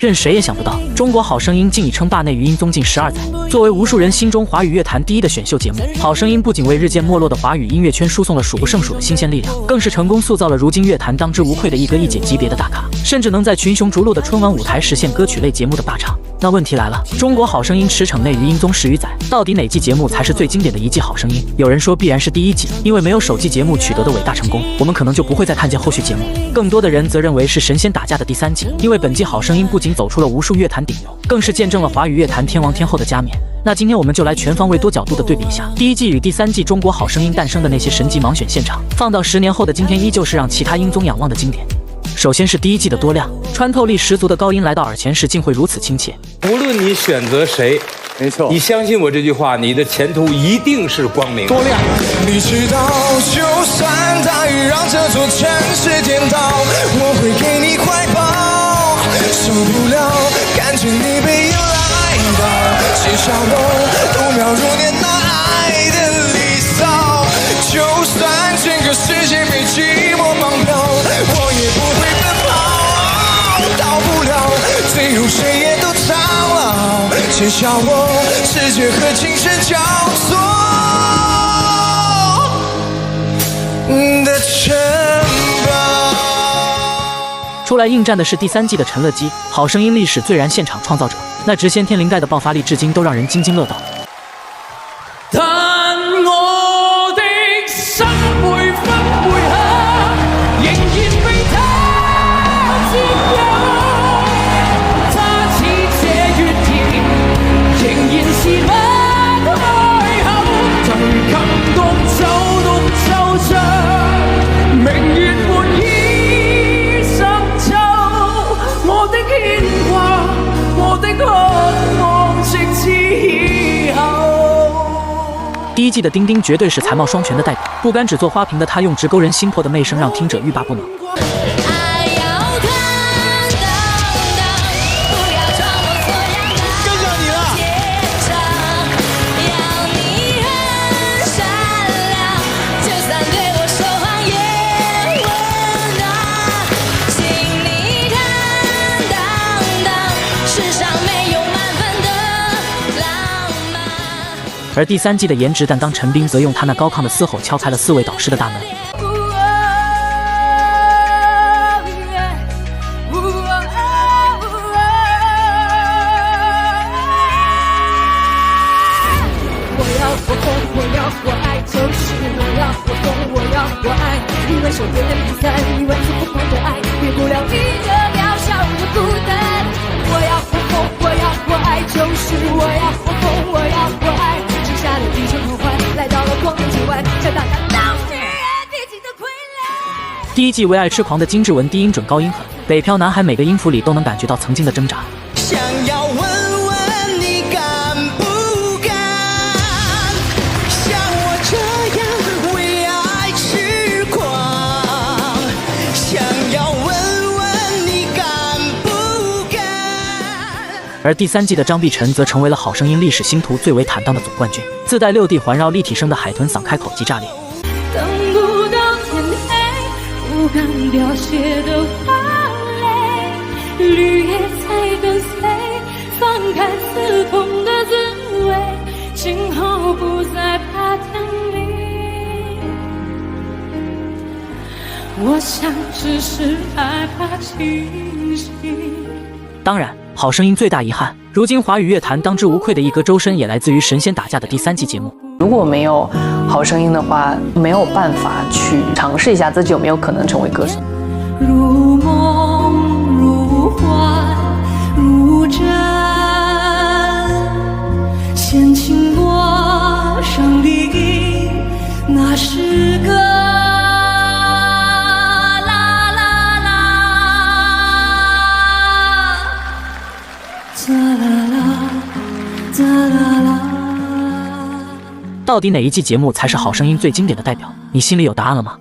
任谁也想不到，中国好声音竟已称霸内娱音综近12载。作为无数人心中华语乐坛第一的选秀节目，好声音不仅为日渐没落的华语音乐圈输送了数不胜数的新鲜力量，更是成功塑造了如今乐坛当之无愧的一哥一姐级别的大咖，甚至能在群雄逐鹿的春晚舞台实现歌曲类节目的霸唱。那问题来了，中国好声音驰骋内娱音综10余载，到底哪季节目才是最经典的一季好声音？有人说必然是第1季，因为没有首季节目取得的伟大成功，我们可能就不会再看见后续节目。更多的人则认为是神仙打架的第3季，因为本季好声音不仅走出了无数乐坛顶流，更是见证了华语乐坛天王天后的加冕。那今天我们就来全方位多角度的对比一下第1季与第3季中国好声音诞生的那些神级盲选现场，放到10年后的今天，依旧是让其他音综仰望的经典。首先是第1季的多亮，穿透力十足的高音来到耳前时竟会如此亲切。无论你选择谁，没错，你相信我这句话，你的前途一定是光明。多亮！你知道，就算大雨让这座城市颠倒，我会给你怀抱。受不了，感觉你被依赖到，写下我5秒入念那爱的离骚。就算整个世界被寂寞绑票，我也不会奔跑，到不了最后谁也都苍老，写下我世界和精神交错的城堡。出来应战的是第3季的陈乐基，好声音历史最燃现场创造者，那直先天灵盖的爆发力至今都让人津津乐道。但我的心每分每刻仍然被他佔有，他似這月甜，仍然是不開口，隨感動走動奏着明月半倚深秋，我的牽掛，我的渴望，直至以後。第1季的丁丁絕對是才貌雙全的代表，不甘只做花瓶的他，用直勾人心魄的媚聲讓聽者欲罷不能。而第3季的颜值担当陈斌则用他那高亢的嘶吼敲开了4位导师的大门。我爱就是我要我疯，我要我爱，因为手边比赛，因为是疯狂的爱，免不了一个渺小的孤单。我要我疯，我要我爱，就是我要我疯，我要我爱，吃下了一场狂欢，来到了光年之外，向大家当女人必经的傀儡。第1季为爱痴狂的金志文低音准高音狠，北漂男孩每个音符里都能感觉到曾经的挣扎。想要问问你敢不敢像我这样为爱痴狂，想要问问你敢不敢。而第3季的张碧晨则成为了好声音历史星途最为坦荡的总冠军，自带6D 环绕立体声的海豚嗓开口即炸裂。等不到天黑，不敢凋谢的花蕾，绿叶在跟随，放开刺痛的滋味，今后不再怕天明。我想只是害怕清醒。当然，好声音最大遗憾，如今华语乐坛当之无愧的一哥周深也来自于神仙打架的第3季节目。如果没有好声音的话，没有办法去尝试一下自己有没有可能成为歌手。如梦如幻如真，掀起我生理，那是个啦啦啦，哒啦啦，哒啦啦。到底哪一季节目才是好声音最经典的代表？你心里有答案了吗？